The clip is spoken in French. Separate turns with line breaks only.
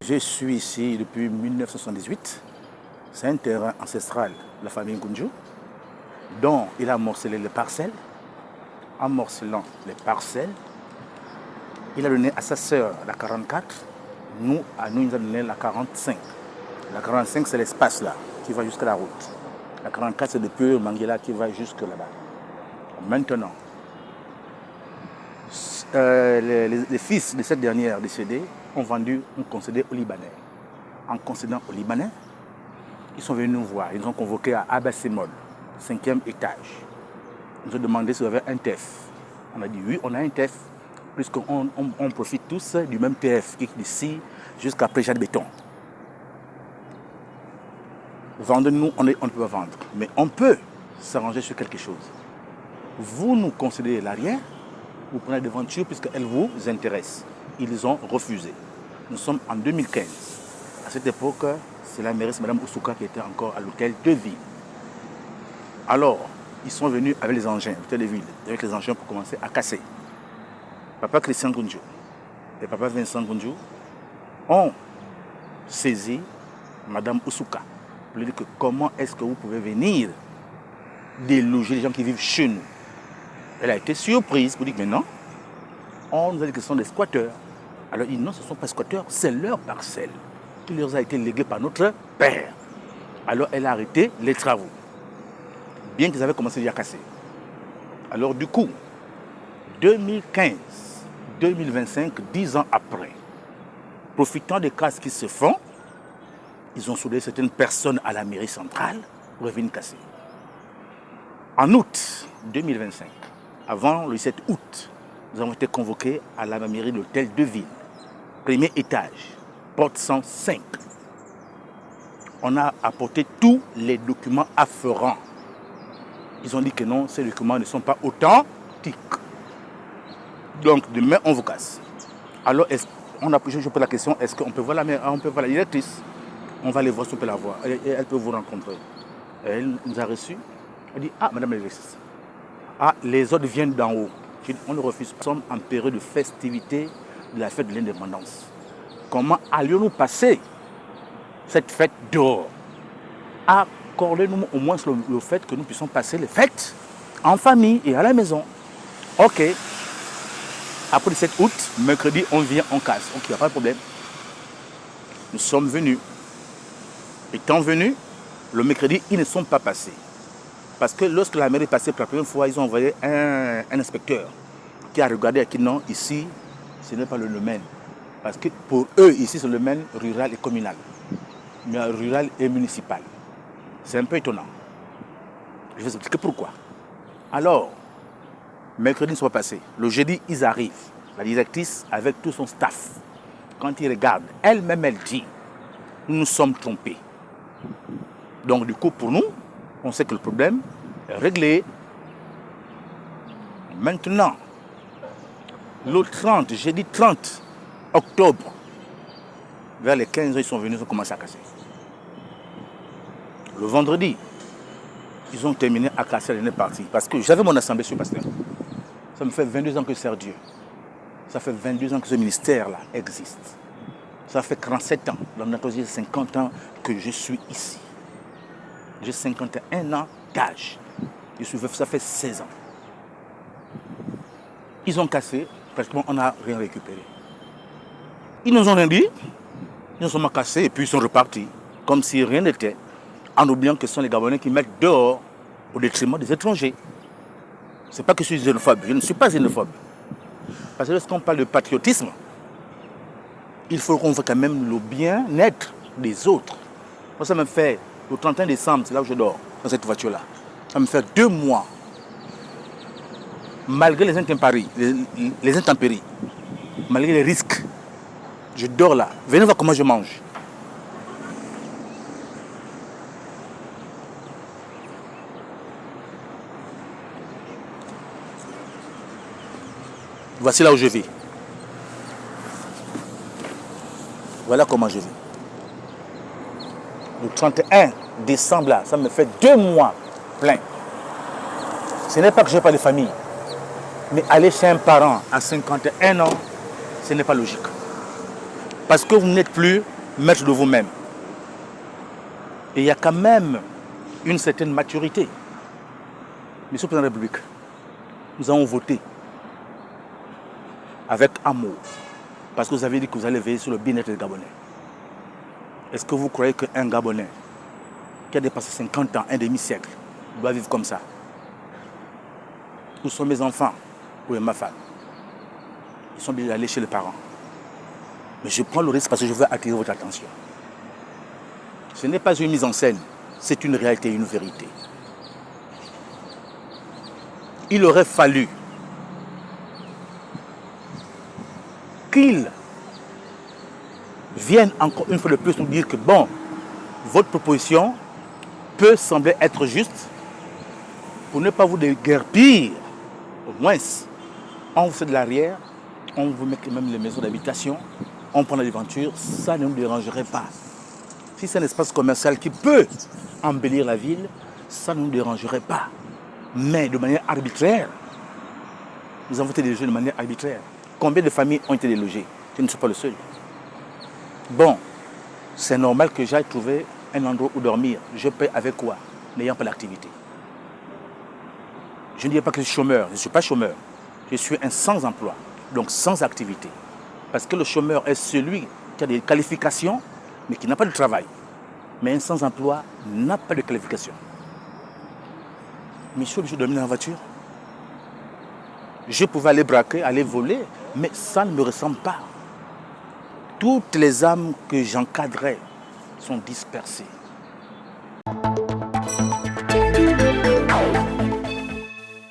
Je suis ici depuis 1978. C'est un terrain ancestral de la famille Ngunju, dont il a morcelé les parcelles. En morcelant les parcelles, il a donné à sa sœur la 44. Nous, il nous a donné la 45. La 45, c'est l'espace là, qui va jusqu'à la route. La 44, c'est depuis Manguela qui va jusque là-bas. Maintenant, les fils de cette dernière décédée ont vendu, ont concédé aux Libanais. En concédant aux Libanais, ils sont venus nous voir. Ils nous ont convoqués à Abassémol, 5e étage. Ils nous ont demandé si on avait un TEF. On a dit oui, on a un TEF, puisqu'on profite tous du même TF ici jusqu'à Préjade Béton. Vendez-nous, on ne peut pas vendre. Mais on peut s'arranger sur quelque chose. Vous nous concédez l'arrière, vous prenez la devanture puisqu'elle vous intéresse. Ils ont refusé. Nous sommes en 2015. À cette époque, c'est la mairesse Mme Oussouka qui était encore à l'hôtel de ville. Alors, ils sont venus avec les engins, l'hôtel de ville, avec les engins pour commencer à casser. Papa Christian Ngunju et papa Vincent Ngunju ont saisi Mme Oussouka pour lui dire que comment est-ce que vous pouvez venir déloger les gens qui vivent chez nous. Elle a été surprise pour dire que mais non, on nous a dit que ce sont des squatteurs. Alors il dit non, ce ne sont pas squatteurs, c'est leur parcelle qui leur a été léguée par notre père. Alors elle a arrêté les travaux, bien qu'ils avaient commencé à casser. Alors du coup, 2015, 2025, 10 ans après, profitant des casses qui se font, ils ont soudé certaines personnes à la mairie centrale pour venir casser. En août 2025, avant le 7 août, nous avons été convoqués à la mairie de l'hôtel de ville, premier étage, porte 105. On a apporté tous les documents afférents. Ils ont dit que non, ces documents ne sont pas authentiques. Donc demain, on vous casse. Alors, je pose la question, est-ce qu'on peut voir la directrice? On va aller voir si on peut la voir. Elle peut vous rencontrer. Elle nous a reçus. Elle dit, ah, madame la directrice, ah, les autres viennent d'en haut. On le refuse. Nous sommes en période de festivité de la fête de l'indépendance. Comment allions-nous passer cette fête dehors? Accordez-nous au moins le fait que nous puissions passer les fêtes en famille et à la maison. Ok. Après le 7 août, mercredi, on vient, on casse. Ok, il n'y a pas de problème. Nous sommes venus. Étant venus, le mercredi, ils ne sont pas passés. Parce que lorsque la mairie est passée pour la première fois, ils ont envoyé un inspecteur qui a regardé et qui dit non, ici, ce n'est pas le domaine. Parce que pour eux, ici, c'est le domaine rural et communal. Mais rural et municipal. C'est un peu étonnant. Je vais vous expliquer pourquoi. Alors, mercredi, ils ne sont pas passés. Le jeudi, ils arrivent. La directrice avec tout son staff. Quand ils regardent, elle-même, elle dit, nous nous sommes trompés. Donc, du coup, pour nous, on sait que le problème est réglé. Maintenant, le 30, jeudi 30 octobre, vers les 15 heures, ils sont venus, ils ont commencé à casser. Le vendredi, ils ont terminé à casser, elle est partie. Parce que j'avais mon assemblée sur Pasteur. Ça me fait 22 ans que je sers Dieu. Ça fait 22 ans que ce ministère-là existe. Ça fait 47 ans, dans notre 50 ans que je suis ici. J'ai 51 ans d'âge. Je suis veuf, ça fait 16 ans. Ils ont cassé, pratiquement on n'a rien récupéré. Ils nous ont rien dit, ils nous ont cassé et puis ils sont repartis, comme si rien n'était, en oubliant que ce sont les Gabonais qui mettent dehors au détriment des étrangers. Ce n'est pas que je suis xénophobe, je ne suis pas xénophobe. Parce que lorsqu'on parle de patriotisme, il faut qu'on voit quand même le bien-être des autres. Moi, ça me fait, le 31 décembre, c'est là où je dors, dans cette voiture-là. Ça me fait 2 mois, malgré les intempéries, malgré les risques. Je dors là. Venez voir comment je mange. Voici là où je vis. Voilà comment je vis. Le 31 décembre, là, ça me fait 2 mois plein. Ce n'est pas que je n'ai pas de famille. Mais aller chez un parent à 51 ans, ce n'est pas logique. Parce que vous n'êtes plus maître de vous-même. Et il y a quand même une certaine maturité. Monsieur le Président de la République, nous avons voté avec amour, parce que vous avez dit que vous allez veiller sur le bien-être des Gabonais. Est-ce que vous croyez qu'un Gabonais qui a dépassé 50 ans, un demi-siècle, doit vivre comme ça? Où sont mes enfants? Où est ma femme? Ils sont obligés d'aller chez les parents. Mais je prends le risque parce que je veux attirer votre attention. Ce n'est pas une mise en scène, c'est une réalité, une vérité. Il aurait fallu qu'ils viennent encore une fois de plus nous dire que bon, votre proposition peut sembler être juste pour ne pas vous déguerpir. Au moins, on vous fait de l'arrière, on vous met même les maisons d'habitation, on prend la devanture, ça ne nous dérangerait pas. Si c'est un espace commercial qui peut embellir la ville, ça ne nous dérangerait pas. Mais de manière arbitraire, nous avons voté des loger de manière arbitraire. Combien de familles ont été délogées? Je ne suis pas le seul. Bon, c'est normal que j'aille trouver un endroit où dormir. Je paie avec quoi? N'ayant pas d'activité. Je ne dis pas que je suis chômeur. Je ne suis pas chômeur. Je suis un sans-emploi, donc sans activité. Parce que le chômeur est celui qui a des qualifications, mais qui n'a pas de travail. Mais un sans-emploi n'a pas de qualification. Mais je suis obligé de dormir dans la voiture. Je pouvais aller braquer, aller voler, mais ça ne me ressemble pas. Toutes les âmes que j'encadrais sont dispersées.